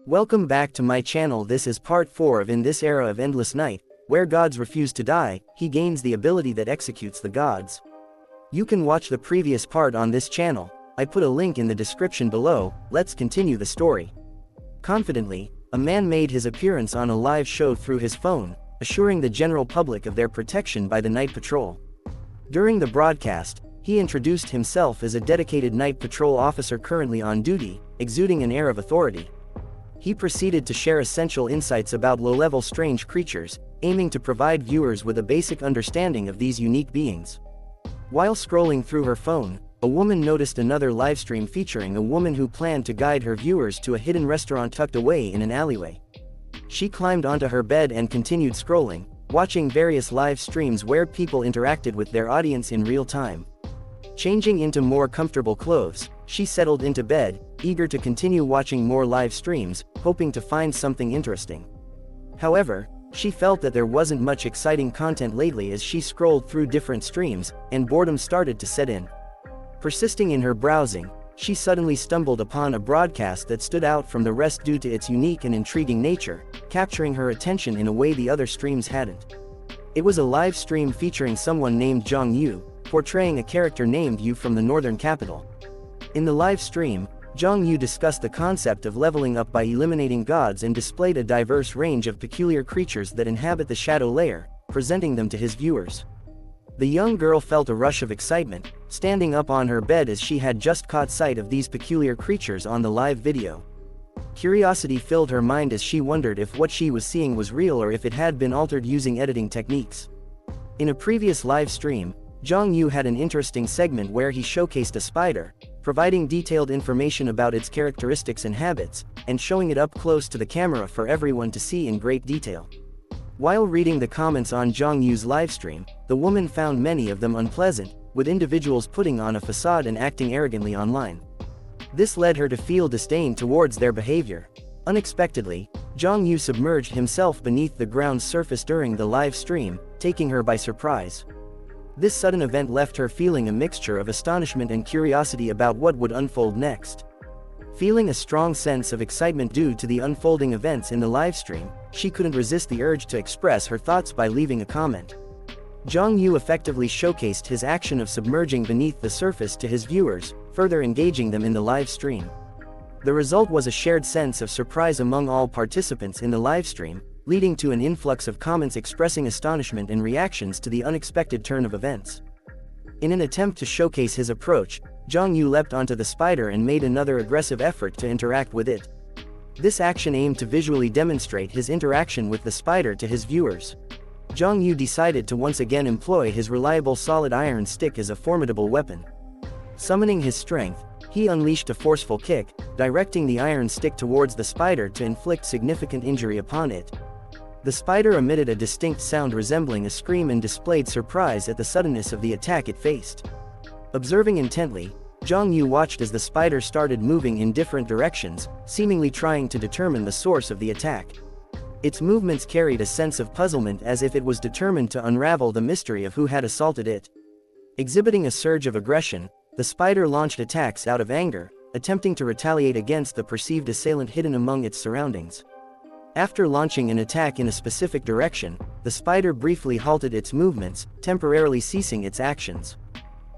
Welcome back to my channel. This is part 4 of In This Era of Endless Night, where gods refuse to die, he gains the ability that executes the gods. You can watch the previous part on this channel. I put a link in the description below. Let's continue the story. Confidently, a man made his appearance on a live show through his phone, assuring the general public of their protection by the night patrol. During the broadcast, he introduced himself as a dedicated night patrol officer currently on duty, exuding an air of authority. He proceeded to share essential insights about low-level strange creatures, aiming to provide viewers with a basic understanding of these unique beings. While scrolling through her phone, a woman noticed another livestream featuring a woman who planned to guide her viewers to a hidden restaurant tucked away in an alleyway. She climbed onto her bed and continued scrolling, watching various live streams where people interacted with their audience in real time. Changing into more comfortable clothes, she settled into bed, eager to continue watching more live streams, hoping to find something interesting. However, she felt that there wasn't much exciting content lately as she scrolled through different streams, and boredom started to set in. Persisting in her browsing, she suddenly stumbled upon a broadcast that stood out from the rest due to its unique and intriguing nature, capturing her attention in a way the other streams hadn't. It was a live stream featuring someone named Zhang Yu, portraying a character named Yu from the northern capital. In the live stream, Zhang Yu discussed the concept of leveling up by eliminating gods and displayed a diverse range of peculiar creatures that inhabit the shadow layer, presenting them to his viewers. The young girl felt a rush of excitement, standing up on her bed as she had just caught sight of these peculiar creatures on the live video. Curiosity filled her mind as she wondered if what she was seeing was real or if it had been altered using editing techniques. In a previous live stream, Zhang Yu had an interesting segment where he showcased a spider, providing detailed information about its characteristics and habits, and showing it up close to the camera for everyone to see in great detail. While reading the comments on Zhang Yu's livestream, the woman found many of them unpleasant, with individuals putting on a facade and acting arrogantly online. This led her to feel disdain towards their behavior. Unexpectedly, Zhang Yu submerged himself beneath the ground's surface during the live stream, taking her by surprise. This sudden event left her feeling a mixture of astonishment and curiosity about what would unfold next. Feeling a strong sense of excitement due to the unfolding events in the livestream, she couldn't resist the urge to express her thoughts by leaving a comment. Zhang Yu effectively showcased his action of submerging beneath the surface to his viewers, further engaging them in the live stream. The result was a shared sense of surprise among all participants in the livestream, leading to an influx of comments expressing astonishment and reactions to the unexpected turn of events. In an attempt to showcase his approach, Zhang Yu leapt onto the spider and made another aggressive effort to interact with it. This action aimed to visually demonstrate his interaction with the spider to his viewers. Zhang Yu decided to once again employ his reliable solid iron stick as a formidable weapon. Summoning his strength, he unleashed a forceful kick, directing the iron stick towards the spider to inflict significant injury upon it. The spider emitted a distinct sound resembling a scream and displayed surprise at the suddenness of the attack it faced. Observing intently, Zhang Yu watched as the spider started moving in different directions, seemingly trying to determine the source of the attack. Its movements carried a sense of puzzlement as if it was determined to unravel the mystery of who had assaulted it. Exhibiting a surge of aggression, the spider launched attacks out of anger, attempting to retaliate against the perceived assailant hidden among its surroundings. After launching an attack in a specific direction, the spider briefly halted its movements, temporarily ceasing its actions.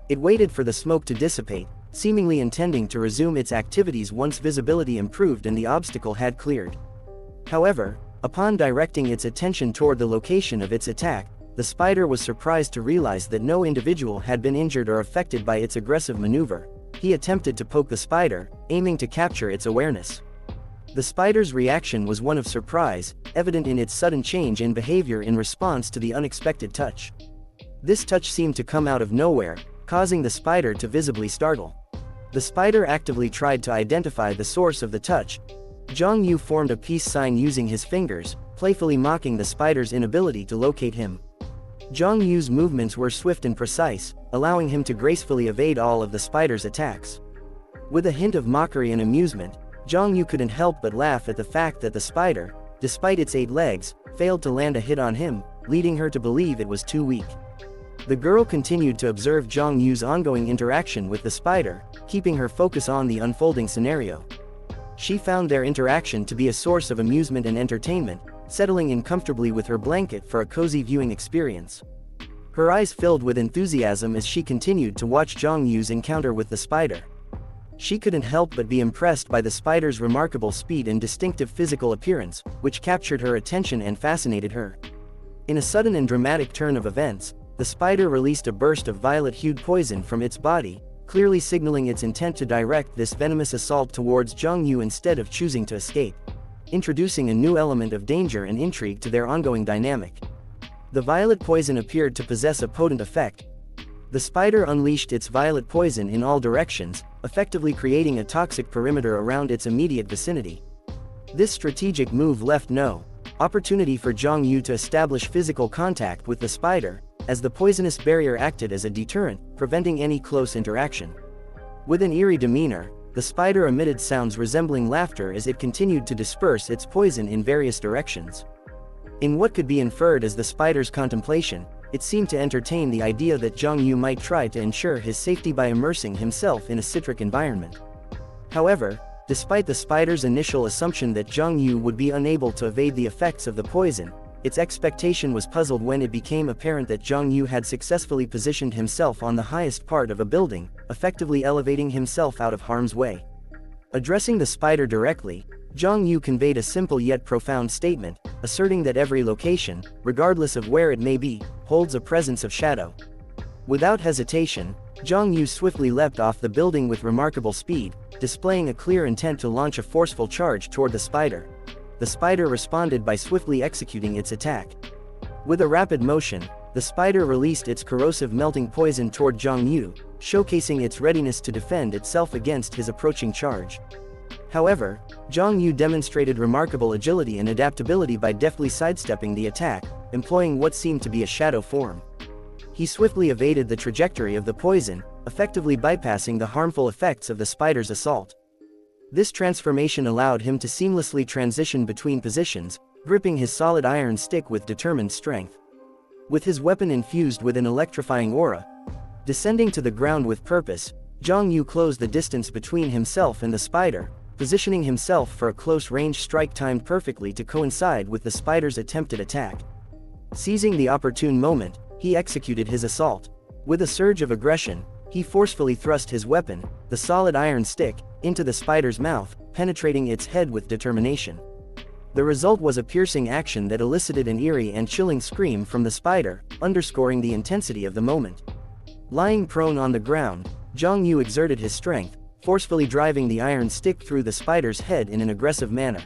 It waited for the smoke to dissipate, seemingly intending to resume its activities once visibility improved and the obstacle had cleared. However, upon directing its attention toward the location of its attack, the spider was surprised to realize that no individual had been injured or affected by its aggressive maneuver. He attempted to poke the spider, aiming to capture its awareness. The spider's reaction was one of surprise, evident in its sudden change in behavior in response to the unexpected touch. This touch seemed to come out of nowhere, causing the spider to visibly startle. The spider actively tried to identify the source of the touch. Zhang Yu formed a peace sign using his fingers, playfully mocking the spider's inability to locate him. Zhang Yu's movements were swift and precise, allowing him to gracefully evade all of the spider's attacks. With a hint of mockery and amusement, Zhang Yu couldn't help but laugh at the fact that the spider, despite its 8 legs, failed to land a hit on him, leading her to believe it was too weak. The girl continued to observe Zhang Yu's ongoing interaction with the spider, keeping her focus on the unfolding scenario. She found their interaction to be a source of amusement and entertainment, settling in comfortably with her blanket for a cozy viewing experience. Her eyes filled with enthusiasm as she continued to watch Jong Yu's encounter with the spider. She couldn't help but be impressed by the spider's remarkable speed and distinctive physical appearance, which captured her attention and fascinated her. In a sudden and dramatic turn of events, the spider released a burst of violet-hued poison from its body, clearly signaling its intent to direct this venomous assault towards Jong Yu instead of choosing to escape, introducing a new element of danger and intrigue to their ongoing dynamic. The violet poison appeared to possess a potent effect. The spider unleashed its violet poison in all directions, effectively creating a toxic perimeter around its immediate vicinity. This strategic move left no opportunity for Jong Yu to establish physical contact with the spider, as the poisonous barrier acted as a deterrent, preventing any close interaction. With an eerie demeanor, the spider emitted sounds resembling laughter as it continued to disperse its poison in various directions. In what could be inferred as the spider's contemplation, it seemed to entertain the idea that Jong Yu might try to ensure his safety by immersing himself in a citric environment. However, despite the spider's initial assumption that Jong Yu would be unable to evade the effects of the poison, its expectation was puzzled when it became apparent that Jong Yu had successfully positioned himself on the highest part of a building, effectively elevating himself out of harm's way. Addressing the spider directly, Jong Yu conveyed a simple yet profound statement, asserting that every location, regardless of where it may be, holds a presence of shadow. Without hesitation, Jong Yu swiftly leapt off the building with remarkable speed, displaying a clear intent to launch a forceful charge toward the spider. The spider responded by swiftly executing its attack. With a rapid motion, the spider released its corrosive melting poison toward Jong Yu, showcasing its readiness to defend itself against his approaching charge. However, Jong Yu demonstrated remarkable agility and adaptability by deftly sidestepping the attack, employing what seemed to be a shadow form. He swiftly evaded the trajectory of the poison, effectively bypassing the harmful effects of the spider's assault. This transformation allowed him to seamlessly transition between positions, gripping his solid iron stick with determined strength. With his weapon infused with an electrifying aura, descending to the ground with purpose, Jong Yu closed the distance between himself and the spider, positioning himself for a close-range strike timed perfectly to coincide with the spider's attempted attack. Seizing the opportune moment, he executed his assault. With a surge of aggression, he forcefully thrust his weapon, the solid iron stick, into the spider's mouth, penetrating its head with determination. The result was a piercing action that elicited an eerie and chilling scream from the spider, underscoring the intensity of the moment. Lying prone on the ground, Jong Yu exerted his strength, forcefully driving the iron stick through the spider's head in an aggressive manner.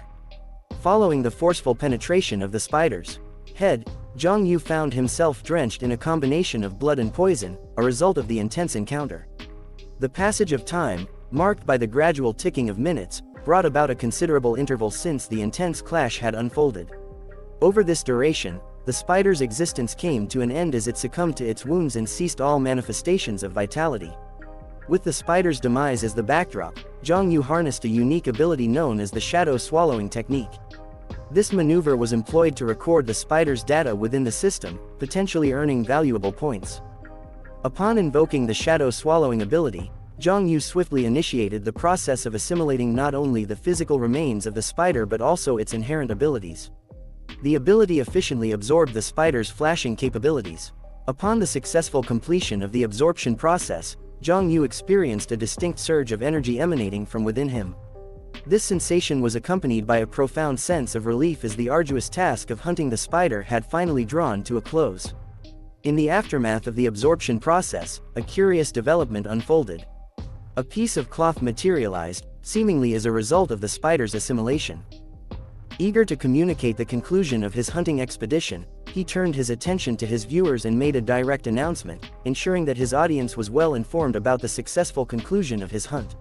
Following the forceful penetration of the spider's head, Jong Yu found himself drenched in a combination of blood and poison, a result of the intense encounter. The passage of time, marked by the gradual ticking of minutes, brought about a considerable interval since the intense clash had unfolded. Over this duration, the spider's existence came to an end as it succumbed to its wounds and ceased all manifestations of vitality. With the spider's demise as the backdrop, Jong Yu harnessed a unique ability known as the shadow swallowing technique. This maneuver was employed to record the spider's data within the system, potentially earning valuable points. Upon invoking the shadow swallowing ability, Jong Yu swiftly initiated the process of assimilating not only the physical remains of the spider but also its inherent abilities. The ability efficiently absorbed the spider's flashing capabilities. Upon the successful completion of the absorption process, Jong Yu experienced a distinct surge of energy emanating from within him. This sensation was accompanied by a profound sense of relief as the arduous task of hunting the spider had finally drawn to a close. In the aftermath of the absorption process, a curious development unfolded. A piece of cloth materialized, seemingly as a result of the spider's assimilation. Eager to communicate the conclusion of his hunting expedition, he turned his attention to his viewers and made a direct announcement, ensuring that his audience was well informed about the successful conclusion of his hunt.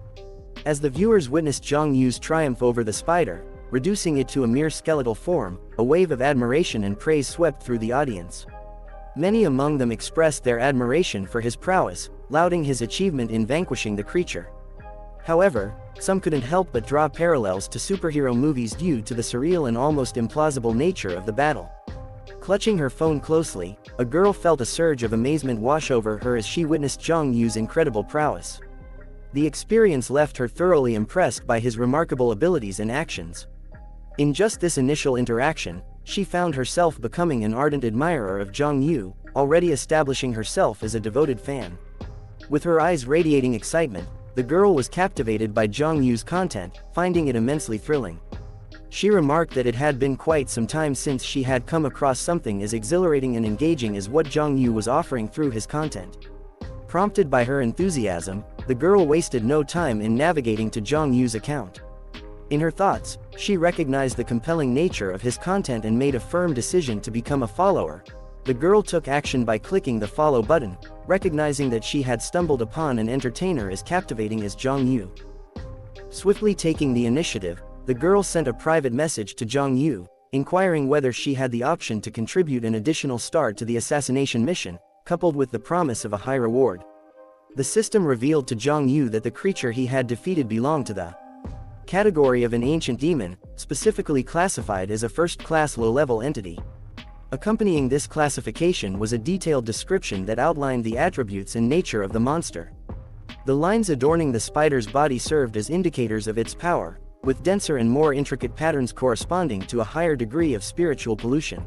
As the viewers witnessed Jong Yu's triumph over the spider, reducing it to a mere skeletal form, a wave of admiration and praise swept through the audience. Many among them expressed their admiration for his prowess, lauding his achievement in vanquishing the creature. However, some couldn't help but draw parallels to superhero movies due to the surreal and almost implausible nature of the battle. Clutching her phone closely, a girl felt a surge of amazement wash over her as she witnessed Jong Yu's incredible prowess. The experience left her thoroughly impressed by his remarkable abilities and actions. In just this initial interaction, she found herself becoming an ardent admirer of Zhang Yu, already establishing herself as a devoted fan. With her eyes radiating excitement, the girl was captivated by Zhang Yu's content, finding it immensely thrilling. She remarked that it had been quite some time since she had come across something as exhilarating and engaging as what Zhang Yu was offering through his content. Prompted by her enthusiasm, the girl wasted no time in navigating to Zhang Yu's account. In her thoughts, she recognized the compelling nature of his content and made a firm decision to become a follower. The girl took action by clicking the follow button, recognizing that she had stumbled upon an entertainer as captivating as Zhang Yu. Swiftly taking the initiative, the girl sent a private message to Zhang Yu, inquiring whether she had the option to contribute an additional star to the assassination mission, coupled with the promise of a high reward. The system revealed to Zhang Yu that the creature he had defeated belonged to the category of an ancient demon, specifically classified as a first-class low-level entity. Accompanying this classification was a detailed description that outlined the attributes and nature of the monster. The lines adorning the spider's body served as indicators of its power, with denser and more intricate patterns corresponding to a higher degree of spiritual pollution.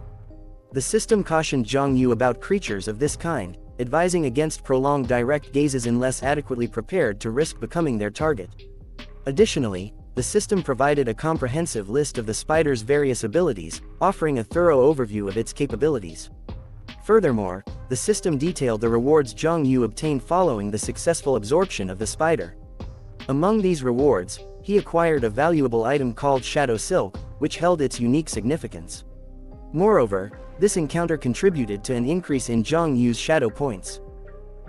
The system cautioned Zhang Yu about creatures of this kind, advising against prolonged direct gazes unless adequately prepared to risk becoming their target. Additionally, the system provided a comprehensive list of the spider's various abilities, offering a thorough overview of its capabilities. Furthermore, the system detailed the rewards Zhang Yu obtained following the successful absorption of the spider. Among these rewards, he acquired a valuable item called Shadow Silk, which held its unique significance. Moreover, this encounter contributed to an increase in Zhang Yu's shadow points.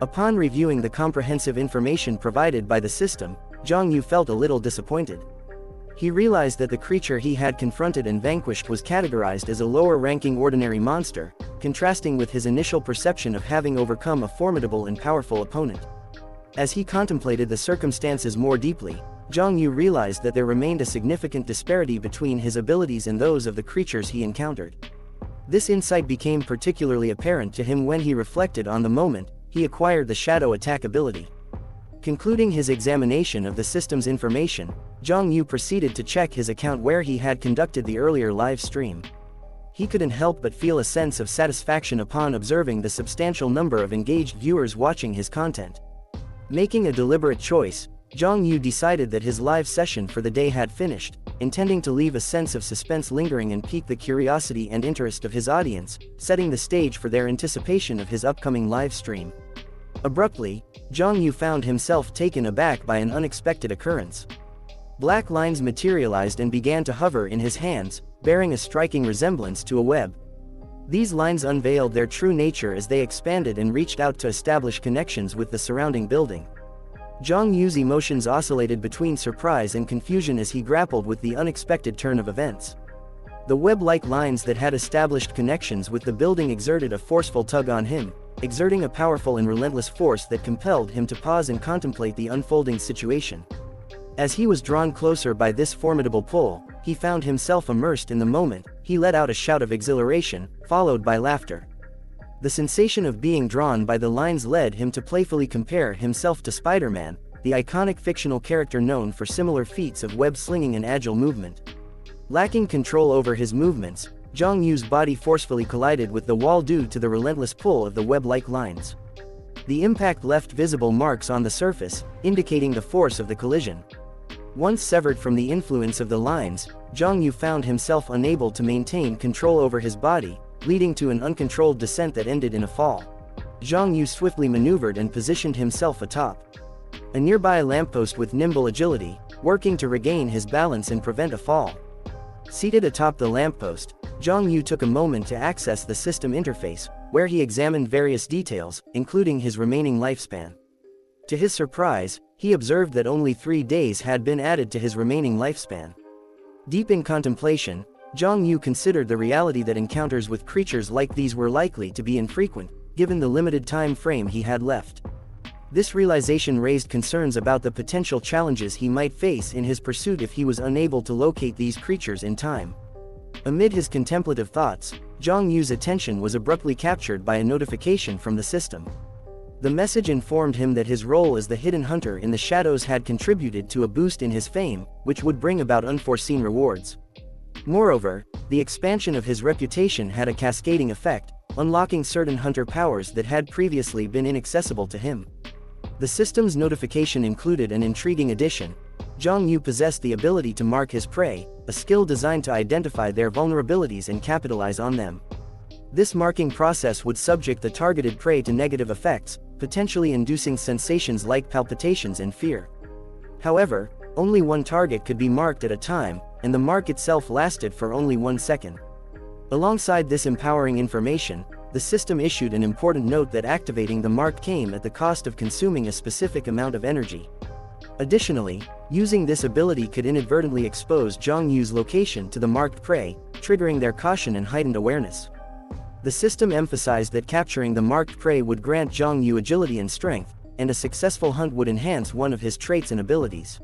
Upon reviewing the comprehensive information provided by the system, Zhang Yu felt a little disappointed. He realized that the creature he had confronted and vanquished was categorized as a lower-ranking ordinary monster, contrasting with his initial perception of having overcome a formidable and powerful opponent. As he contemplated the circumstances more deeply, Zhang Yu realized that there remained a significant disparity between his abilities and those of the creatures he encountered. This insight became particularly apparent to him when he reflected on the moment he acquired the Shadow Attack ability. Concluding his examination of the system's information, Zhang Yu proceeded to check his account where he had conducted the earlier live stream. He couldn't help but feel a sense of satisfaction upon observing the substantial number of engaged viewers watching his content. Making a deliberate choice, Zhang Yu decided that his live session for the day had finished, intending to leave a sense of suspense lingering and pique the curiosity and interest of his audience, setting the stage for their anticipation of his upcoming live stream. Abruptly, Zhang Yu found himself taken aback by an unexpected occurrence. Black lines materialized and began to hover in his hands, bearing a striking resemblance to a web. These lines unveiled their true nature as they expanded and reached out to establish connections with the surrounding building. Zhang Yu's emotions oscillated between surprise and confusion as he grappled with the unexpected turn of events. The web-like lines that had established connections with the building exerted a forceful tug on him, exerting a powerful and relentless force that compelled him to pause and contemplate the unfolding situation. As he was drawn closer by this formidable pull, he found himself immersed in the moment. He let out a shout of exhilaration, followed by laughter. The sensation of being drawn by the lines led him to playfully compare himself to Spider-Man, the iconic fictional character known for similar feats of web-slinging and agile movement. Lacking control over his movements, Zhang Yu's body forcefully collided with the wall due to the relentless pull of the web-like lines. The impact left visible marks on the surface, indicating the force of the collision. Once severed from the influence of the lines, Zhang Yu found himself unable to maintain control over his body, leading to an uncontrolled descent that ended in a fall. Zhang Yu swiftly maneuvered and positioned himself atop a nearby lamppost with nimble agility, working to regain his balance and prevent a fall. Seated atop the lamppost, Zhang Yu took a moment to access the system interface, where he examined various details, including his remaining lifespan. To his surprise, he observed that only 3 days had been added to his remaining lifespan. Deep in contemplation, Zhang Yu considered the reality that encounters with creatures like these were likely to be infrequent, given the limited time frame he had left. This realization raised concerns about the potential challenges he might face in his pursuit if he was unable to locate these creatures in time. Amid his contemplative thoughts, Zhang Yu's attention was abruptly captured by a notification from the system. The message informed him that his role as the hidden hunter in the shadows had contributed to a boost in his fame, which would bring about unforeseen rewards. Moreover, the expansion of his reputation had a cascading effect, unlocking certain hunter powers that had previously been inaccessible to him. The system's notification included an intriguing addition. Zhang Yu possessed the ability to mark his prey, a skill designed to identify their vulnerabilities and capitalize on them. This marking process would subject the targeted prey to negative effects, potentially inducing sensations like palpitations and fear. However, only one target could be marked at a time, and the mark itself lasted for only 1 second. Alongside this empowering information, the system issued an important note that activating the mark came at the cost of consuming a specific amount of energy. Additionally, using this ability could inadvertently expose Zhang Yu's location to the marked prey, triggering their caution and heightened awareness. The system emphasized that capturing the marked prey would grant Zhang Yu agility and strength, and a successful hunt would enhance one of his traits and abilities.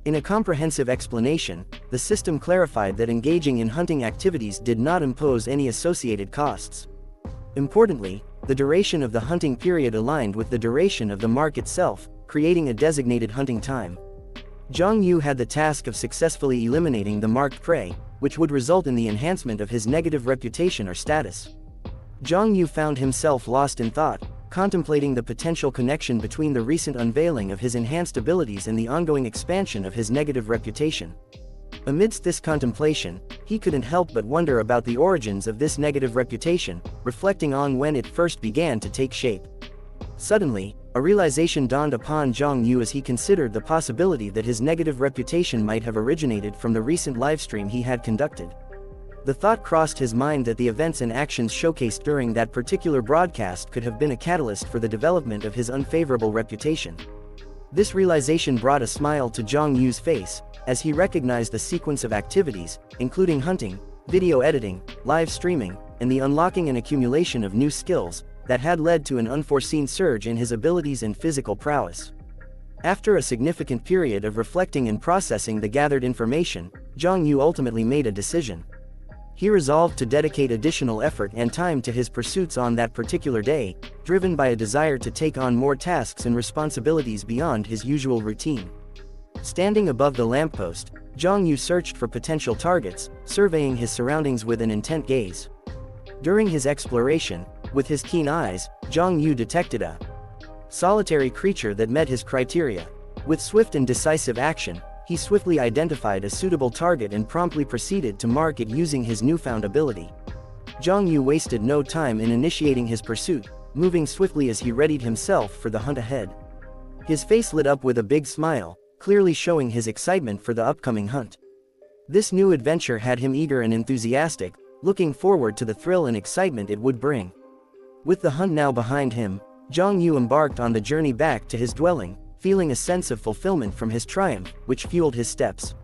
In a comprehensive explanation, the system clarified that engaging in hunting activities did not impose any associated costs. Importantly, the duration of the hunting period aligned with the duration of the mark itself, creating a designated hunting time. Zhang Yu had the task of successfully eliminating the marked prey, which would result in the enhancement of his negative reputation or status. Zhang Yu found himself lost in thought, contemplating the potential connection between the recent unveiling of his enhanced abilities and the ongoing expansion of his negative reputation. Amidst this contemplation, he couldn't help but wonder about the origins of this negative reputation, reflecting on when it first began to take shape. Suddenly, a realization dawned upon Zhang Yu as he considered the possibility that his negative reputation might have originated from the recent livestream he had conducted. The thought crossed his mind that the events and actions showcased during that particular broadcast could have been a catalyst for the development of his unfavorable reputation. This realization brought a smile to Zhang Yu's face, as he recognized the sequence of activities, including hunting, video editing, live streaming, and the unlocking and accumulation of new skills, that had led to an unforeseen surge in his abilities and physical prowess. After a significant period of reflecting and processing the gathered information, Zhang Yu ultimately made a decision. He resolved to dedicate additional effort and time to his pursuits on that particular day, driven by a desire to take on more tasks and responsibilities beyond his usual routine. Standing above the lamppost, Zhang Yu searched for potential targets, surveying his surroundings with an intent gaze. During his exploration, with his keen eyes, Zhang Yu detected a solitary creature that met his criteria. With swift and decisive action, he swiftly identified a suitable target and promptly proceeded to mark it using his newfound ability. Zhang Yu wasted no time in initiating his pursuit, moving swiftly as he readied himself for the hunt ahead. His face lit up with a big smile, clearly showing his excitement for the upcoming hunt. This new adventure had him eager and enthusiastic, looking forward to the thrill and excitement it would bring. With the hunt now behind him, Zhang Yu embarked on the journey back to his dwelling, feeling a sense of fulfillment from his triumph, which fueled his steps.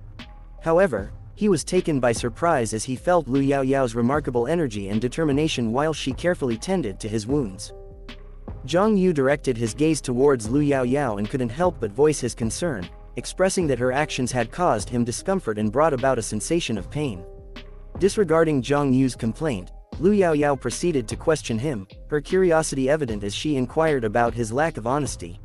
However, he was taken by surprise as he felt Lu Yaoyao's remarkable energy and determination while she carefully tended to his wounds. Zhang Yu directed his gaze towards Lu Yaoyao and couldn't help but voice his concern, expressing that her actions had caused him discomfort and brought about a sensation of pain. Disregarding Zhang Yu's complaint, Lu Yaoyao proceeded to question him, her curiosity evident as she inquired about his lack of honesty.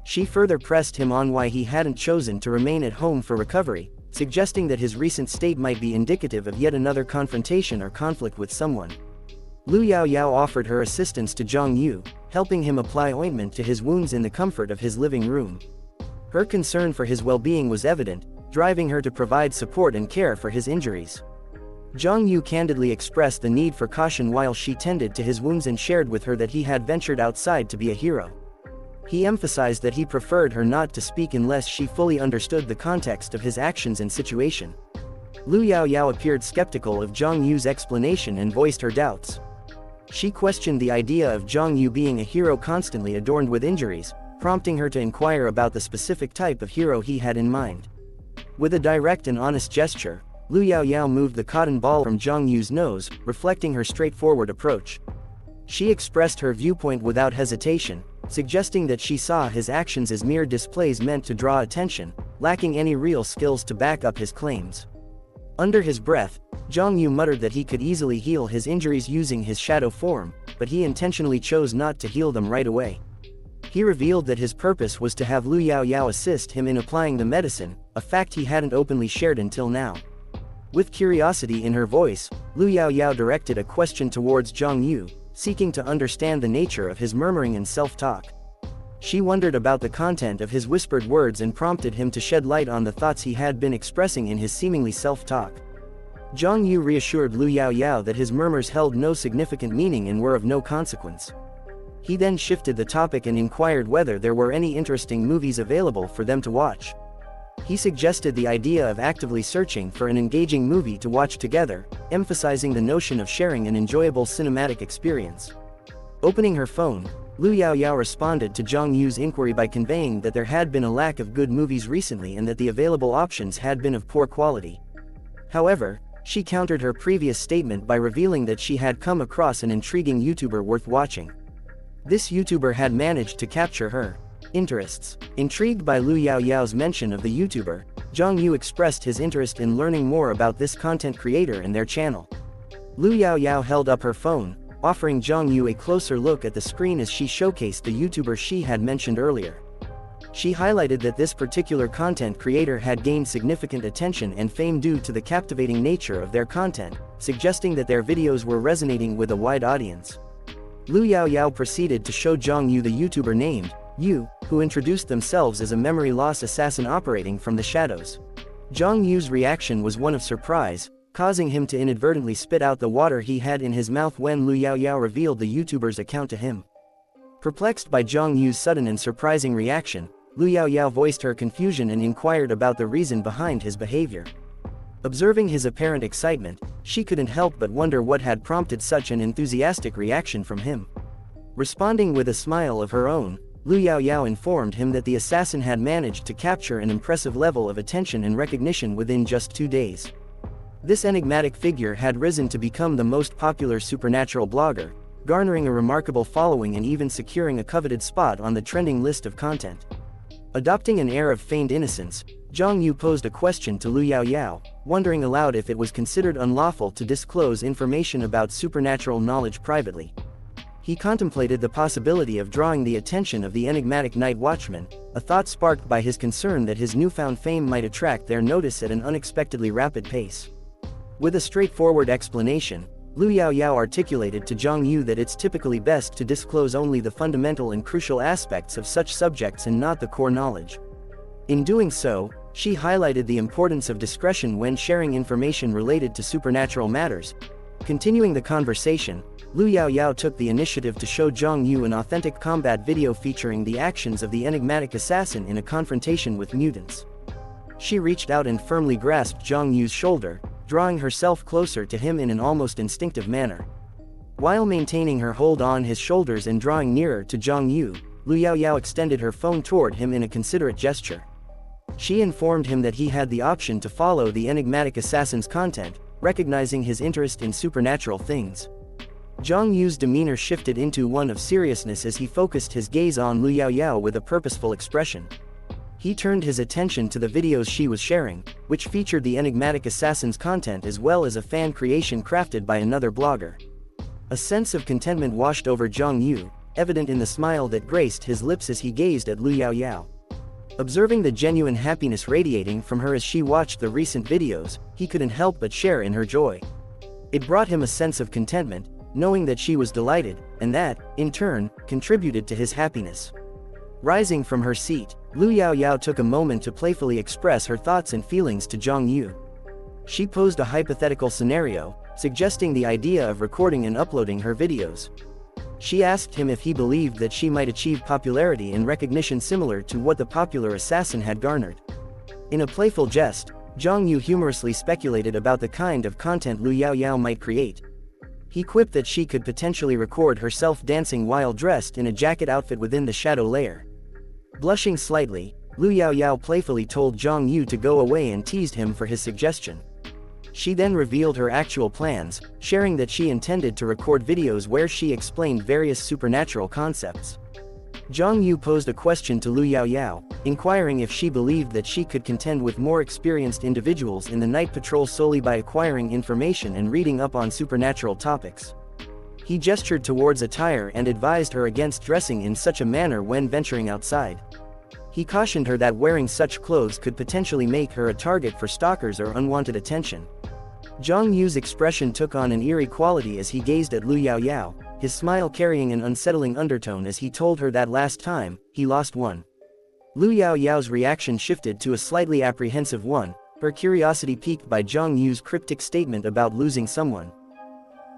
She further pressed him on why he hadn't chosen to remain at home for recovery, suggesting that his recent state might be indicative of yet another confrontation or conflict with someone. Lu Yaoyao offered her assistance to Zhang Yu, helping him apply ointment to his wounds in the comfort of his living room. Her concern for his well-being was evident, driving her to provide support and care for his injuries. Zhang Yu candidly expressed the need for caution while she tended to his wounds and shared with her that he had ventured outside to be a hero. He emphasized that he preferred her not to speak unless she fully understood the context of his actions and situation. Lu Yaoyao appeared skeptical of Zhang Yu's explanation and voiced her doubts. She questioned the idea of Zhang Yu being a hero constantly adorned with injuries, prompting her to inquire about the specific type of hero he had in mind. With a direct and honest gesture, Lu Yaoyao moved the cotton ball from Zhang Yu's nose, reflecting her straightforward approach. She expressed her viewpoint without hesitation, suggesting that she saw his actions as mere displays meant to draw attention, lacking any real skills to back up his claims. Under his breath, Zhang Yu muttered that he could easily heal his injuries using his shadow form, but he intentionally chose not to heal them right away. He revealed that his purpose was to have Lu Yaoyao assist him in applying the medicine, a fact he hadn't openly shared until now. With curiosity in her voice, Lu Yaoyao directed a question towards Zhang Yu, seeking to understand the nature of his murmuring and self-talk. She wondered about the content of his whispered words and prompted him to shed light on the thoughts he had been expressing in his seemingly self-talk. Zhang Yu reassured Lu Yaoyao that his murmurs held no significant meaning and were of no consequence. He then shifted the topic and inquired whether there were any interesting movies available for them to watch. He suggested the idea of actively searching for an engaging movie to watch together, emphasizing the notion of sharing an enjoyable cinematic experience. Opening her phone, Lu Yaoyao responded to Zhang Yu's inquiry by conveying that there had been a lack of good movies recently and that the available options had been of poor quality. However, she countered her previous statement by revealing that she had come across an intriguing YouTuber worth watching. This YouTuber had managed to capture her interests. Intrigued by Lu Yaoyao's mention of the YouTuber, Zhang Yu expressed his interest in learning more about this content creator and their channel. Lu Yaoyao held up her phone, offering Zhang Yu a closer look at the screen as she showcased the YouTuber she had mentioned earlier. She highlighted that this particular content creator had gained significant attention and fame due to the captivating nature of their content, suggesting that their videos were resonating with a wide audience. Lu Yaoyao proceeded to show Zhang Yu the YouTuber named Yu, who introduced themselves as a memory loss assassin operating from the shadows. Zhang Yu's reaction was one of surprise, causing him to inadvertently spit out the water he had in his mouth when Lu Yaoyao revealed the YouTuber's account to him. Perplexed by Zhang Yu's sudden and surprising reaction, Lu Yaoyao voiced her confusion and inquired about the reason behind his behavior. Observing his apparent excitement, she couldn't help but wonder what had prompted such an enthusiastic reaction from him. Responding with a smile of her own, Lu Yaoyao informed him that the assassin had managed to capture an impressive level of attention and recognition within just 2 days. This enigmatic figure had risen to become the most popular supernatural blogger, garnering a remarkable following and even securing a coveted spot on the trending list of content. Adopting an air of feigned innocence, Zhang Yu posed a question to Lu Yaoyao, wondering aloud if it was considered unlawful to disclose information about supernatural knowledge privately. He contemplated the possibility of drawing the attention of the enigmatic night watchman, a thought sparked by his concern that his newfound fame might attract their notice at an unexpectedly rapid pace. With a straightforward explanation, Lu Yaoyao articulated to Zhang Yu that it's typically best to disclose only the fundamental and crucial aspects of such subjects and not the core knowledge. In doing so, she highlighted the importance of discretion when sharing information related to supernatural matters. Continuing the conversation, Lu Yaoyao took the initiative to show Zhang Yu an authentic combat video featuring the actions of the enigmatic assassin in a confrontation with mutants. She reached out and firmly grasped Zhang Yu's shoulder, drawing herself closer to him in an almost instinctive manner. While maintaining her hold on his shoulders and drawing nearer to Zhang Yu, Lu Yaoyao extended her phone toward him in a considerate gesture. She informed him that he had the option to follow the enigmatic assassin's content, recognizing his interest in supernatural things. Zhang Yu's demeanor shifted into one of seriousness as he focused his gaze on Lu Yaoyao with a purposeful expression. He turned his attention to the videos she was sharing, which featured the enigmatic assassin's content as well as a fan creation crafted by another blogger. A sense of contentment washed over Zhang Yu, evident in the smile that graced his lips as he gazed at Lu Yaoyao. Observing the genuine happiness radiating from her as she watched the recent videos, he couldn't help but share in her joy. It brought him a sense of contentment, knowing that she was delighted, and that, in turn, contributed to his happiness. Rising from her seat, Lu Yaoyao took a moment to playfully express her thoughts and feelings to Zhang Yu. She posed a hypothetical scenario, suggesting the idea of recording and uploading her videos. She asked him if he believed that she might achieve popularity and recognition similar to what the popular assassin had garnered. In a playful jest, Zhang Yu humorously speculated about the kind of content Lu Yaoyao might create. He quipped that she could potentially record herself dancing while dressed in a jacket outfit within the shadow layer. Blushing slightly, Lu Yaoyao playfully told Zhang Yu to go away and teased him for his suggestion. She then revealed her actual plans, sharing that she intended to record videos where she explained various supernatural concepts. Zhang Yu posed a question to Lu Yaoyao, inquiring if she believed that she could contend with more experienced individuals in the night patrol solely by acquiring information and reading up on supernatural topics. He gestured towards attire and advised her against dressing in such a manner when venturing outside. He cautioned her that wearing such clothes could potentially make her a target for stalkers or unwanted attention. Zhang Yu's expression took on an eerie quality as he gazed at Lu Yaoyao, his smile carrying an unsettling undertone as he told her that last time, he lost one. Lu Yaoyao's reaction shifted to a slightly apprehensive one, her curiosity piqued by Zhang Yu's cryptic statement about losing someone.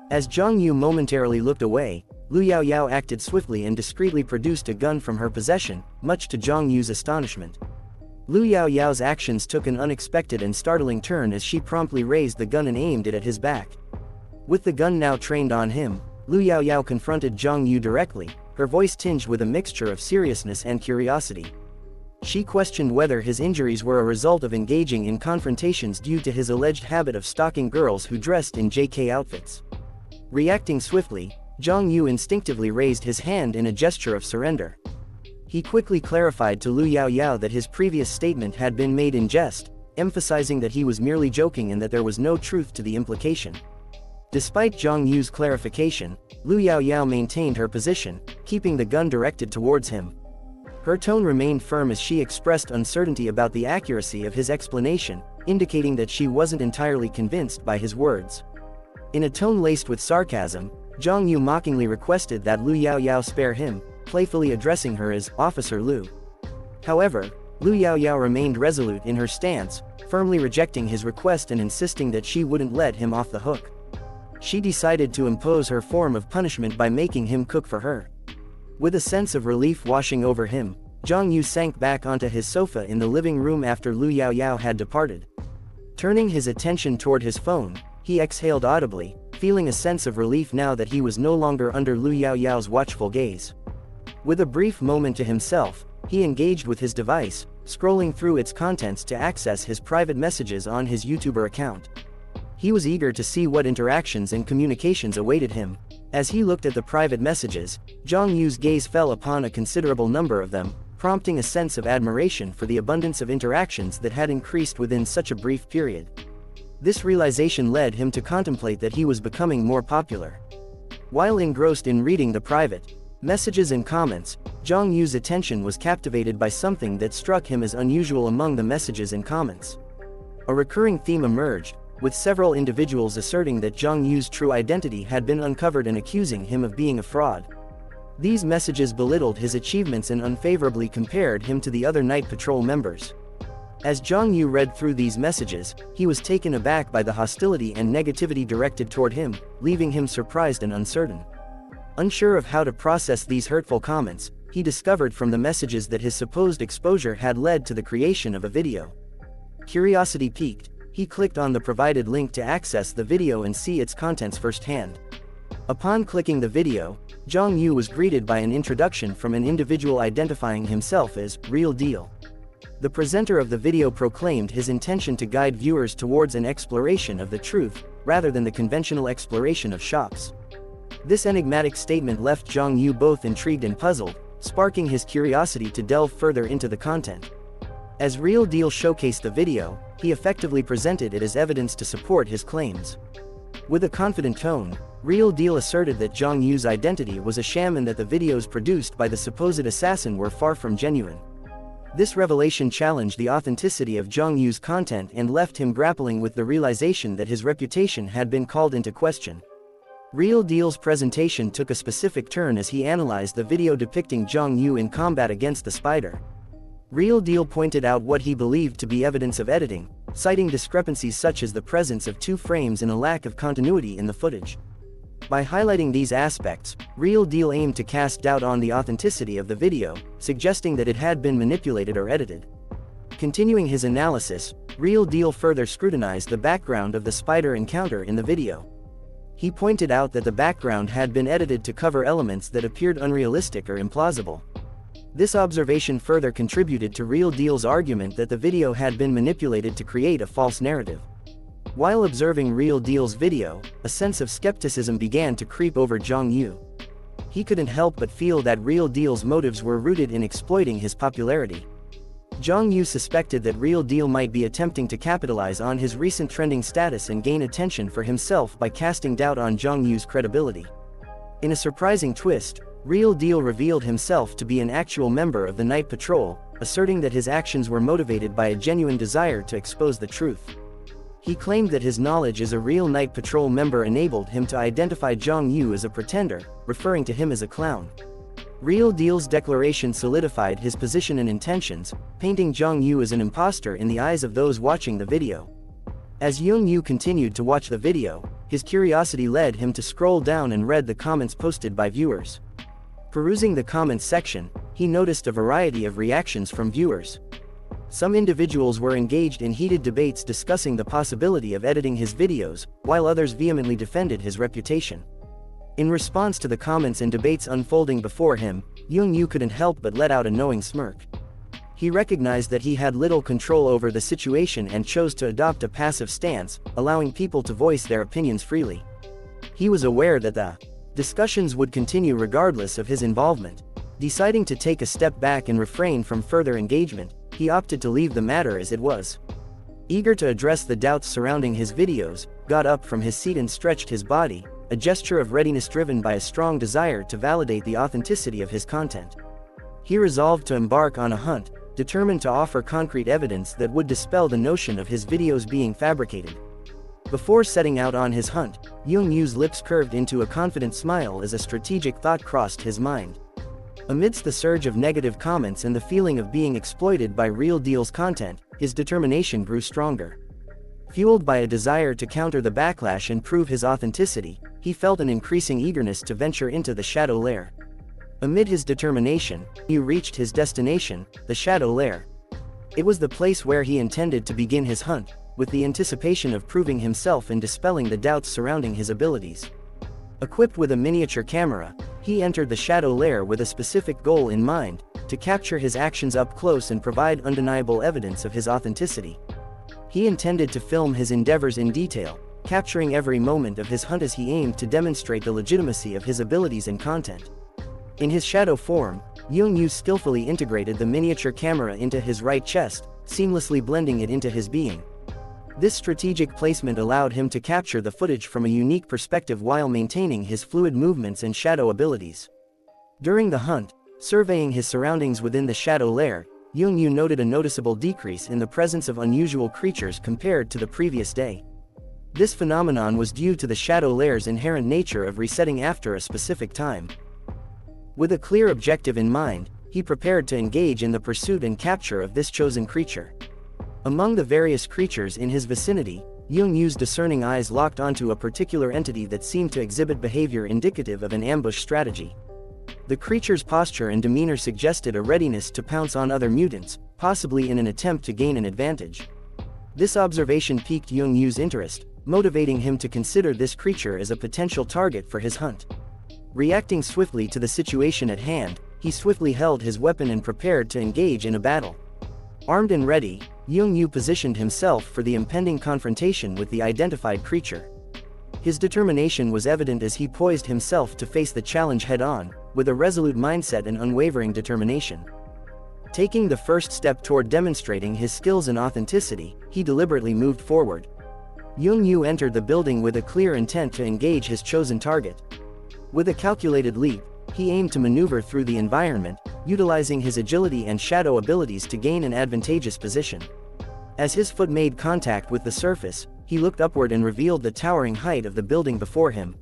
As Zhang Yu momentarily looked away, Lu Yaoyao acted swiftly and discreetly produced a gun from her possession, much to Zhang Yu's astonishment. Lu Yaoyao's actions took an unexpected and startling turn as she promptly raised the gun and aimed it at his back. With the gun now trained on him, Lu Yaoyao confronted Zhang Yu directly, her voice tinged with a mixture of seriousness and curiosity. She questioned whether his injuries were a result of engaging in confrontations due to his alleged habit of stalking girls who dressed in JK outfits. Reacting swiftly, Zhang Yu instinctively raised his hand in a gesture of surrender. He quickly clarified to Lu Yaoyao that his previous statement had been made in jest, emphasizing that he was merely joking and that there was no truth to the implication. Despite Zhang Yu's clarification, Lu Yaoyao maintained her position, keeping the gun directed towards him. Her tone remained firm as she expressed uncertainty about the accuracy of his explanation, indicating that she wasn't entirely convinced by his words. In a tone laced with sarcasm, Zhang Yu mockingly requested that Lu Yaoyao spare him, playfully addressing her as Officer Lu. However, Lu Yaoyao remained resolute in her stance, firmly rejecting his request and insisting that she wouldn't let him off the hook. She decided to impose her form of punishment by making him cook for her. With a sense of relief washing over him, Zhang Yu sank back onto his sofa in the living room after Lu Yaoyao had departed. Turning his attention toward his phone, he exhaled audibly, feeling a sense of relief now that he was no longer under Lu Yaoyao's watchful gaze. With a brief moment to himself, he engaged with his device, scrolling through its contents to access his private messages on his YouTuber account. He was eager to see what interactions and communications awaited him. As he looked at the private messages, Zhang Yu's gaze fell upon a considerable number of them, prompting a sense of admiration for the abundance of interactions that had increased within such a brief period. This realization led him to contemplate that he was becoming more popular. While engrossed in reading the private messages and comments, Zhang Yu's attention was captivated by something that struck him as unusual among the messages and comments. A recurring theme emerged, with several individuals asserting that Zhang Yu's true identity had been uncovered and accusing him of being a fraud. These messages belittled his achievements and unfavorably compared him to the other night patrol members. As Zhang Yu read through these messages, he was taken aback by the hostility and negativity directed toward him, leaving him surprised and uncertain. Unsure of how to process these hurtful comments, he discovered from the messages that his supposed exposure had led to the creation of a video. Curiosity piqued, he clicked on the provided link to access the video and see its contents firsthand. Upon clicking the video, Zhang Yu was greeted by an introduction from an individual identifying himself as Real Deal. The presenter of the video proclaimed his intention to guide viewers towards an exploration of the truth, rather than the conventional exploration of shops. This enigmatic statement left Zhang Yu both intrigued and puzzled, sparking his curiosity to delve further into the content. As Real Deal showcased the video, he effectively presented it as evidence to support his claims. With a confident tone, Real Deal asserted that Zhang Yu's identity was a sham and that the videos produced by the supposed assassin were far from genuine. This revelation challenged the authenticity of Zhang Yu's content and left him grappling with the realization that his reputation had been called into question. Real Deal's presentation took a specific turn as he analyzed the video depicting Zhang Yu in combat against the spider. Real Deal pointed out what he believed to be evidence of editing, citing discrepancies such as the presence of 2 frames and a lack of continuity in the footage. By highlighting these aspects, Real Deal aimed to cast doubt on the authenticity of the video, suggesting that it had been manipulated or edited. Continuing his analysis, Real Deal further scrutinized the background of the spider encounter in the video. He pointed out that the background had been edited to cover elements that appeared unrealistic or implausible. This observation further contributed to Real Deal's argument that the video had been manipulated to create a false narrative. While observing Real Deal's video, a sense of skepticism began to creep over Zhang Yu. He couldn't help but feel that Real Deal's motives were rooted in exploiting his popularity. Zhang Yu suspected that Real Deal might be attempting to capitalize on his recent trending status and gain attention for himself by casting doubt on Zhang Yu's credibility. In a surprising twist, Real Deal revealed himself to be an actual member of the Night Patrol, asserting that his actions were motivated by a genuine desire to expose the truth. He claimed that his knowledge as a real Night Patrol member enabled him to identify Zhang Yu as a pretender, referring to him as a clown. Real Deal's declaration solidified his position and intentions, painting Zhang Yu as an imposter in the eyes of those watching the video. As Young Yu continued to watch the video, his curiosity led him to scroll down and read the comments posted by viewers. Perusing the comments section, he noticed a variety of reactions from viewers. Some individuals were engaged in heated debates discussing the possibility of editing his videos, while others vehemently defended his reputation. In response to the comments and debates unfolding before him, Young Yu couldn't help but let out a knowing smirk. He recognized that he had little control over the situation and chose to adopt a passive stance, allowing people to voice their opinions freely. He was aware that the discussions would continue regardless of his involvement. Deciding to take a step back and refrain from further engagement, he opted to leave the matter as it was. Eager to address the doubts surrounding his videos, got up from his seat and stretched his body, a gesture of readiness driven by a strong desire to validate the authenticity of his content. He resolved to embark on a hunt, determined to offer concrete evidence that would dispel the notion of his videos being fabricated. Before setting out on his hunt, Young Yu's lips curved into a confident smile as a strategic thought crossed his mind. Amidst the surge of negative comments and the feeling of being exploited by Real Deal's content, his determination grew stronger. Fueled by a desire to counter the backlash and prove his authenticity, he felt an increasing eagerness to venture into the Shadow Lair. Amid his determination, Yu reached his destination, the Shadow Lair. It was the place where he intended to begin his hunt, with the anticipation of proving himself and dispelling the doubts surrounding his abilities. Equipped with a miniature camera, he entered the Shadow Lair with a specific goal in mind: to capture his actions up close and provide undeniable evidence of his authenticity. He intended to film his endeavors in detail, capturing every moment of his hunt as he aimed to demonstrate the legitimacy of his abilities and content. In his shadow form, Young Yu skillfully integrated the miniature camera into his right chest, seamlessly blending it into his being. This strategic placement allowed him to capture the footage from a unique perspective while maintaining his fluid movements and shadow abilities. During the hunt, surveying his surroundings within the Shadow Lair, Young Yu noted a noticeable decrease in the presence of unusual creatures compared to the previous day. This phenomenon was due to the Shadow Lair's inherent nature of resetting after a specific time. With a clear objective in mind, he prepared to engage in the pursuit and capture of this chosen creature. Among the various creatures in his vicinity, Young Yu's discerning eyes locked onto a particular entity that seemed to exhibit behavior indicative of an ambush strategy. The creature's posture and demeanor suggested a readiness to pounce on other mutants, possibly in an attempt to gain an advantage. This observation piqued Young Yu's interest, motivating him to consider this creature as a potential target for his hunt. Reacting swiftly to the situation at hand, he swiftly held his weapon and prepared to engage in a battle. Armed and ready, Young Yu positioned himself for the impending confrontation with the identified creature. His determination was evident as he poised himself to face the challenge head-on, with a resolute mindset and unwavering determination. Taking the first step toward demonstrating his skills and authenticity, he deliberately moved forward. Young Yu entered the building with a clear intent to engage his chosen target. With a calculated leap, he aimed to maneuver through the environment, utilizing his agility and shadow abilities to gain an advantageous position. As his foot made contact with the surface, he looked upward and revealed the towering height of the building before him.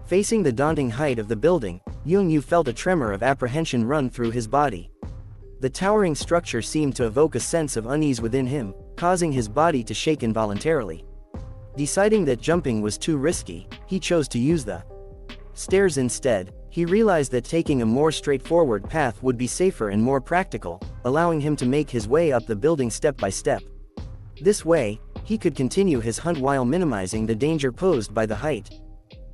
Facing the daunting height of the building, Young Yu felt a tremor of apprehension run through his body. The towering structure seemed to evoke a sense of unease within him, causing his body to shake involuntarily. Deciding that jumping was too risky, he chose to use the stairs instead. He realized that taking a more straightforward path would be safer and more practical, allowing him to make his way up the building step by step. This way, he could continue his hunt while minimizing the danger posed by the height.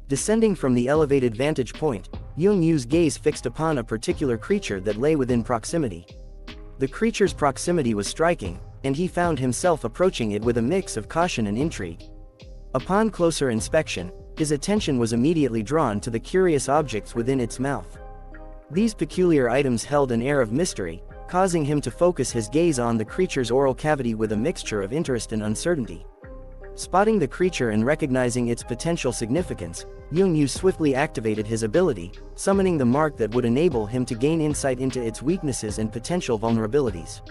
Descending from the elevated vantage point, Young Yu's gaze fixed upon a particular creature that lay within proximity. The creature's proximity was striking, and he found himself approaching it with a mix of caution and intrigue. Upon closer inspection, his attention was immediately drawn to the curious objects within its mouth. These peculiar items held an air of mystery, causing him to focus his gaze on the creature's oral cavity with a mixture of interest and uncertainty. Spotting the creature and recognizing its potential significance, Yong-yu swiftly activated his ability, summoning the mark that would enable him to gain insight into its weaknesses and potential vulnerabilities.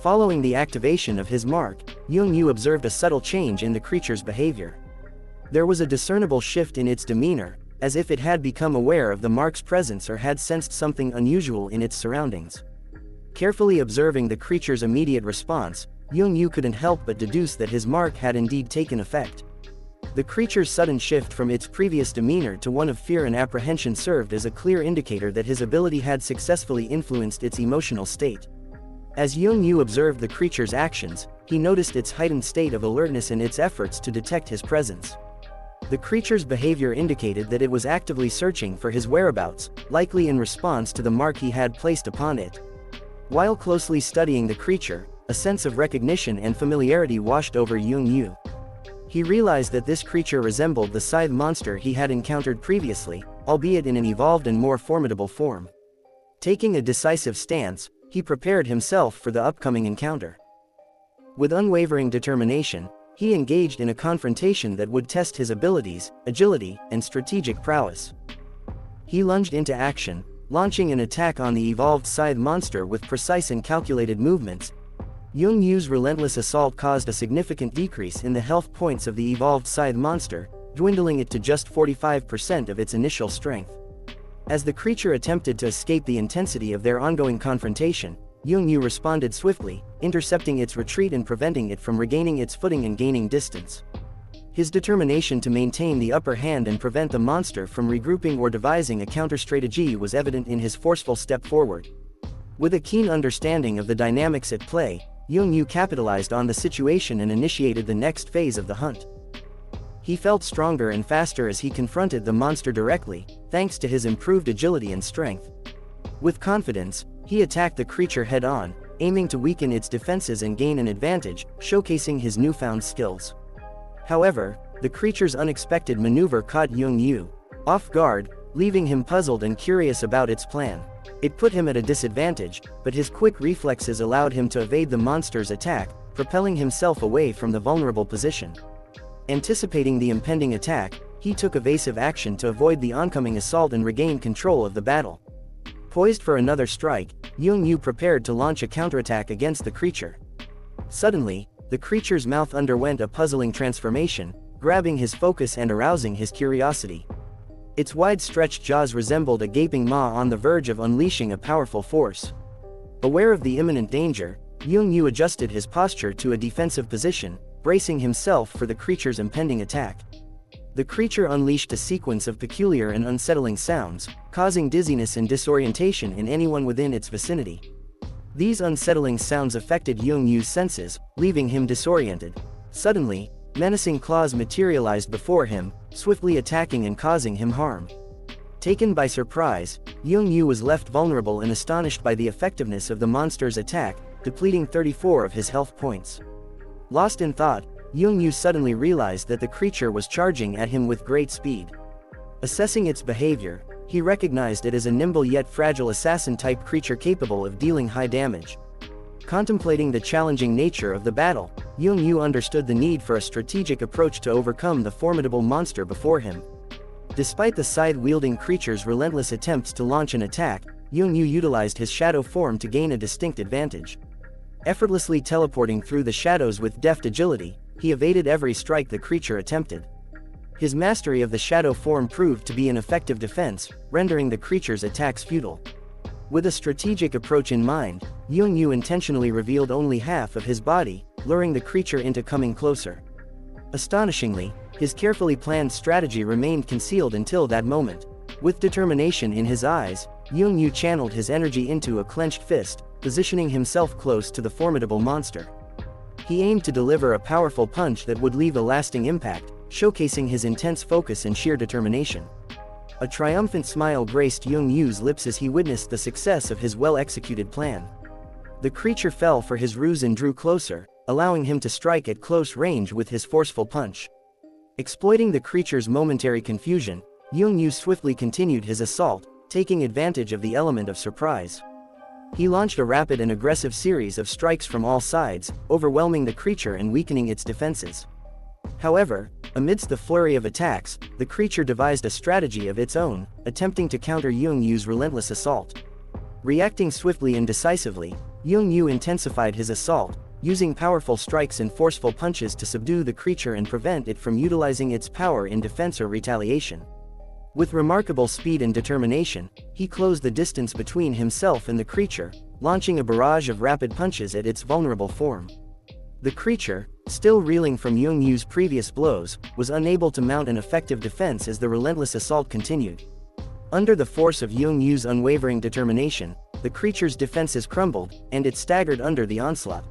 Following the activation of his mark, Yong-yu observed a subtle change in the creature's behavior. There was a discernible shift in its demeanor, as if it had become aware of the mark's presence or had sensed something unusual in its surroundings. Carefully observing the creature's immediate response, Yong-yu couldn't help but deduce that his mark had indeed taken effect. The creature's sudden shift from its previous demeanor to one of fear and apprehension served as a clear indicator that his ability had successfully influenced its emotional state. As Yong-yu observed the creature's actions, he noticed its heightened state of alertness and its efforts to detect his presence. The creature's behavior indicated that it was actively searching for his whereabouts, likely in response to the mark he had placed upon it. While closely studying the creature, a sense of recognition and familiarity washed over Yong-yu. He realized that this creature resembled the scythe monster he had encountered previously, albeit in an evolved and more formidable form. Taking a decisive stance, he prepared himself for the upcoming encounter. With unwavering determination, he engaged in a confrontation that would test his abilities, agility, and strategic prowess. He lunged into action, launching an attack on the evolved scythe monster with precise and calculated movements. Yong-yu's relentless assault caused a significant decrease in the health points of the evolved scythe monster, dwindling it to just 45% of its initial strength. As the creature attempted to escape the intensity of their ongoing confrontation, Yong-yu responded swiftly, intercepting its retreat and preventing it from regaining its footing and gaining distance. His determination to maintain the upper hand and prevent the monster from regrouping or devising a counter-strategy was evident in his forceful step forward. With a keen understanding of the dynamics at play, Yong-yu capitalized on the situation and initiated the next phase of the hunt. He felt stronger and faster as he confronted the monster directly, thanks to his improved agility and strength. With confidence, he attacked the creature head-on, aiming to weaken its defenses and gain an advantage, showcasing his newfound skills. However, the creature's unexpected maneuver caught Yong-yu off guard, leaving him puzzled and curious about its plan. It put him at a disadvantage, but his quick reflexes allowed him to evade the monster's attack, propelling himself away from the vulnerable position. Anticipating the impending attack, he took evasive action to avoid the oncoming assault and regain control of the battle. Poised for another strike, Yong-yu prepared to launch a counterattack against the creature. Suddenly, the creature's mouth underwent a puzzling transformation, grabbing his focus and arousing his curiosity. Its wide-stretched jaws resembled a gaping maw on the verge of unleashing a powerful force. Aware of the imminent danger, Yong-yu adjusted his posture to a defensive position, bracing himself for the creature's impending attack. The creature unleashed a sequence of peculiar and unsettling sounds, causing dizziness and disorientation in anyone within its vicinity. These unsettling sounds affected Yong-yu's senses, leaving him disoriented. Suddenly, menacing claws materialized before him, swiftly attacking and causing him harm. Taken by surprise, Yong-yu was left vulnerable and astonished by the effectiveness of the monster's attack, depleting 34 of his health points. Lost in thought, Yong-yu suddenly realized that the creature was charging at him with great speed. Assessing its behavior, he recognized it as a nimble yet fragile assassin-type creature capable of dealing high damage. Contemplating the challenging nature of the battle, Yong-yu understood the need for a strategic approach to overcome the formidable monster before him. Despite the scythe-wielding creature's relentless attempts to launch an attack, Yong-yu utilized his shadow form to gain a distinct advantage. Effortlessly teleporting through the shadows with deft agility, he evaded every strike the creature attempted. His mastery of the shadow form proved to be an effective defense, rendering the creature's attacks futile. With a strategic approach in mind, Yong-yu intentionally revealed only half of his body, luring the creature into coming closer. Astonishingly, his carefully planned strategy remained concealed until that moment. With determination in his eyes, Yong-yu channeled his energy into a clenched fist, positioning himself close to the formidable monster. He aimed to deliver a powerful punch that would leave a lasting impact, showcasing his intense focus and sheer determination. A triumphant smile graced Yong-yu's lips as he witnessed the success of his well-executed plan. The creature fell for his ruse and drew closer, allowing him to strike at close range with his forceful punch. Exploiting the creature's momentary confusion, Yong-yu swiftly continued his assault, taking advantage of the element of surprise. He launched a rapid and aggressive series of strikes from all sides, overwhelming the creature and weakening its defenses. However, amidst the flurry of attacks, the creature devised a strategy of its own, attempting to counter Yoongyu's relentless assault. Reacting swiftly and decisively, Yoongyu intensified his assault, using powerful strikes and forceful punches to subdue the creature and prevent it from utilizing its power in defense or retaliation. With remarkable speed and determination, he closed the distance between himself and the creature, launching a barrage of rapid punches at its vulnerable form. The creature, still reeling from Yoongyu's previous blows, was unable to mount an effective defense as the relentless assault continued. Under the force of Yoongyu's unwavering determination, the creature's defenses crumbled, and it staggered under the onslaught.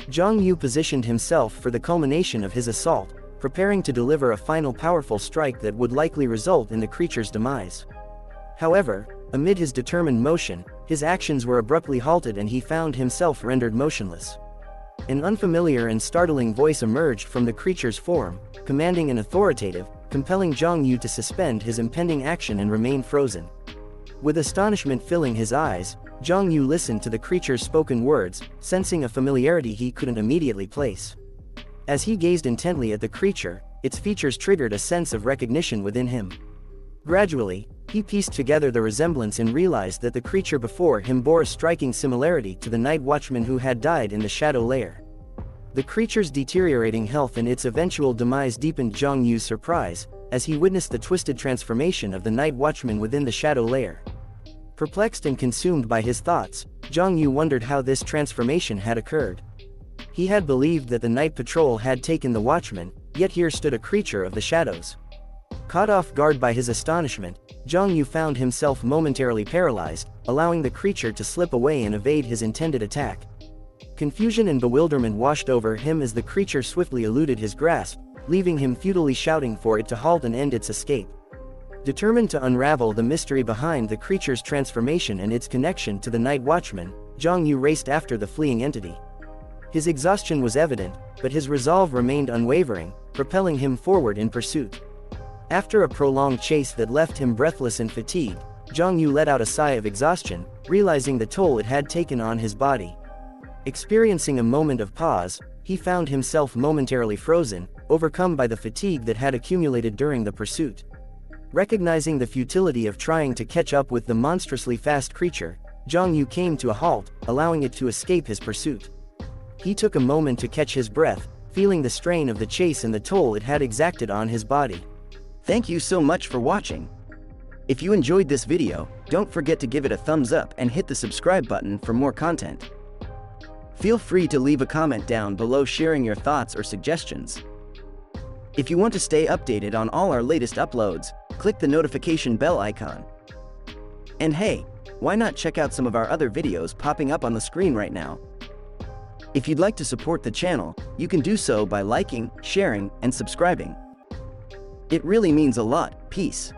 Zhang Yu positioned himself for the culmination of his assault, preparing to deliver a final powerful strike that would likely result in the creature's demise. However, amid his determined motion, his actions were abruptly halted and he found himself rendered motionless. An unfamiliar and startling voice emerged from the creature's form, commanding and authoritative, compelling Zhang Yu to suspend his impending action and remain frozen. With astonishment filling his eyes, Zhang Yu listened to the creature's spoken words, sensing a familiarity he couldn't immediately place. As he gazed intently at the creature, its features triggered a sense of recognition within him. Gradually, he pieced together the resemblance and realized that the creature before him bore a striking similarity to the night watchman who had died in the shadow lair. The creature's deteriorating health and its eventual demise deepened Zhang Yu's surprise, as he witnessed the twisted transformation of the night watchman within the shadow lair. Perplexed and consumed by his thoughts, Zhang Yu wondered how this transformation had occurred. He had believed that the night patrol had taken the watchman, yet here stood a creature of the shadows. Caught off guard by his astonishment, Zhang Yu found himself momentarily paralyzed, allowing the creature to slip away and evade his intended attack. Confusion and bewilderment washed over him as the creature swiftly eluded his grasp, leaving him futilely shouting for it to halt and end its escape. Determined to unravel the mystery behind the creature's transformation and its connection to the night watchman, Zhang Yu raced after the fleeing entity. His exhaustion was evident, but his resolve remained unwavering, propelling him forward in pursuit. After a prolonged chase that left him breathless and fatigued, Zhang Yu let out a sigh of exhaustion, realizing the toll it had taken on his body. Experiencing a moment of pause, he found himself momentarily frozen, overcome by the fatigue that had accumulated during the pursuit. Recognizing the futility of trying to catch up with the monstrously fast creature, Zhang Yu came to a halt, allowing it to escape his pursuit. He took a moment to catch his breath, feeling the strain of the chase and the toll it had exacted on his body. Thank you so much for watching. If you enjoyed this video, don't forget to give it a thumbs up and hit the subscribe button for more content. Feel free to leave a comment down below sharing your thoughts or suggestions. If you want to stay updated on all our latest uploads, click the notification bell icon. And hey, why not check out some of our other videos popping up on the screen right now? If you'd like to support the channel, you can do so by liking, sharing, and subscribing. It really means a lot. Peace.